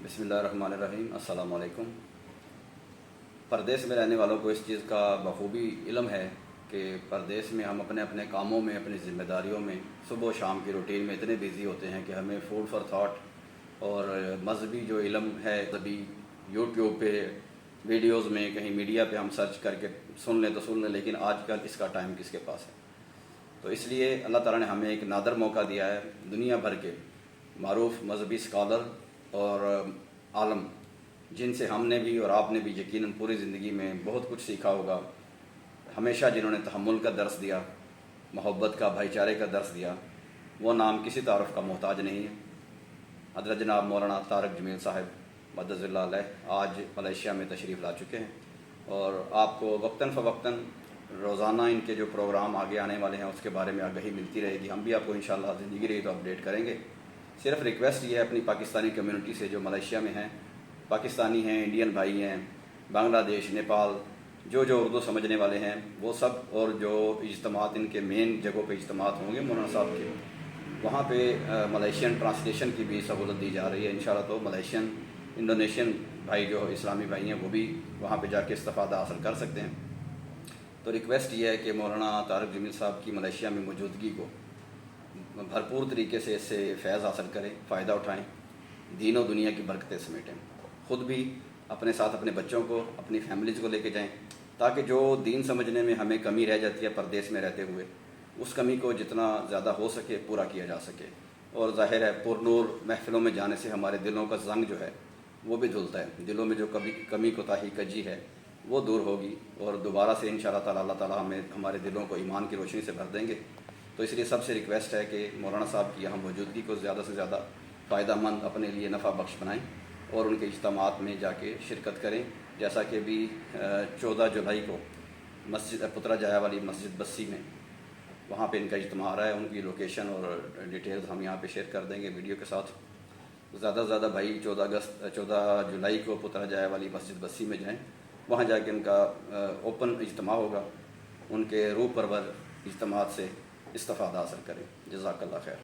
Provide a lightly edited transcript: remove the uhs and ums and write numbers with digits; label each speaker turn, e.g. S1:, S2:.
S1: بسم اللہ الرحمن الرحیم۔ السلام علیکم۔ پردیس میں رہنے والوں کو اس چیز کا بخوبی علم ہے کہ پردیس میں ہم اپنے اپنے کاموں میں، اپنی ذمہ داریوں میں، صبح و شام کی روٹین میں اتنے بیزی ہوتے ہیں کہ ہمیں فوڈ فار تھاٹ اور مذہبی جو علم ہے تبھی یوٹیوب پہ ویڈیوز میں کہیں میڈیا پہ ہم سرچ کر کے سن لیں تو سن لیں، لیکن آج کل اس کا ٹائم کس کے پاس ہے؟ تو اس لیے اللہ تعالیٰ نے ہمیں ایک نادر موقع دیا ہے، دنیا بھر کے معروف مذہبی اسکالر اور عالم جن سے ہم نے بھی اور آپ نے بھی یقیناً پوری زندگی میں بہت کچھ سیکھا ہوگا، ہمیشہ جنہوں نے تحمل کا درس دیا، محبت کا، بھائی چارے کا درس دیا، وہ نام کسی تعارف کا محتاج نہیں ہے۔ حضرت جناب مولانا طارق جمیل صاحب مدد اللہ علیہ آج ملیشیا میں تشریف لا چکے ہیں، اور آپ کو وقتاً فوقتاً روزانہ ان کے جو پروگرام آگے آنے والے ہیں اس کے بارے میں آگہی ملتی رہے گی۔ ہم بھی آپ کو انشاءاللہ زندگی رہی تو اپڈیٹ کریں گے۔ صرف ریکویسٹ یہ ہے اپنی پاکستانی کمیونٹی سے جو ملیشیا میں ہیں، پاکستانی ہیں، انڈین بھائی ہیں، بنگلہ دیش، نیپال، جو اردو سمجھنے والے ہیں وہ سب، اور جو اجتماعات ان کے مین جگہوں پہ اجتماعات ہوں گے مولانا صاحب کے، وہاں پہ ملیشین ٹرانسلیشن کی بھی سہولت دی جا رہی ہے انشاءاللہ۔ تو ملیشین، انڈونیشین بھائی جو اسلامی بھائی ہیں وہ بھی وہاں پہ جا کے استفادہ حاصل کر سکتے ہیں۔ تو ریکویسٹ یہ ہے کہ مولانا طارق جمیل صاحب کی ملیشیا میں موجودگی کو بھرپور طریقے سے اس سے فیض حاصل کریں، فائدہ اٹھائیں، دین و دنیا کی برکتیں سمیٹیں، خود بھی اپنے ساتھ اپنے بچوں کو، اپنی فیملیز کو لے کے جائیں، تاکہ جو دین سمجھنے میں ہمیں کمی رہ جاتی ہے پردیس میں رہتے ہوئے، اس کمی کو جتنا زیادہ ہو سکے پورا کیا جا سکے۔ اور ظاہر ہے پر نور محفلوں میں جانے سے ہمارے دلوں کا زنگ جو ہے وہ بھی دھلتا ہے، دلوں میں جو کمی کوتاہی کجی ہے وہ دور ہوگی، اور دوبارہ سے انشاءاللہ تعالی اللہ تعالیٰ ہمیں ہمارے دلوں کو ایمان کی روشنی سے بھر دیں گے۔ تو اس لیے سب سے ریکویسٹ ہے کہ مولانا صاحب کی یہاں موجودگی کو زیادہ سے زیادہ فائدہ مند، اپنے لیے نفع بخش بنائیں، اور ان کے اجتماعات میں جا کے شرکت کریں، جیسا کہ بھی 14 جولائی کو مسجد پترا جایا والی مسجد بسی میں وہاں پہ ان کا اجتماع آ رہا ہے۔ ان کی لوکیشن اور ڈیٹیلز ہم یہاں پہ شیئر کر دیں گے ویڈیو کے ساتھ۔ زیادہ سے زیادہ بھائی 14 جولائی کو پترا جایا والی مسجد بسی میں جائیں، وہاں جا کے ان کا اوپن اجتماع ہوگا، ان کے روح پرور اجتماعات سے استفادہ حاصل کریں۔ جزاک اللہ خیر۔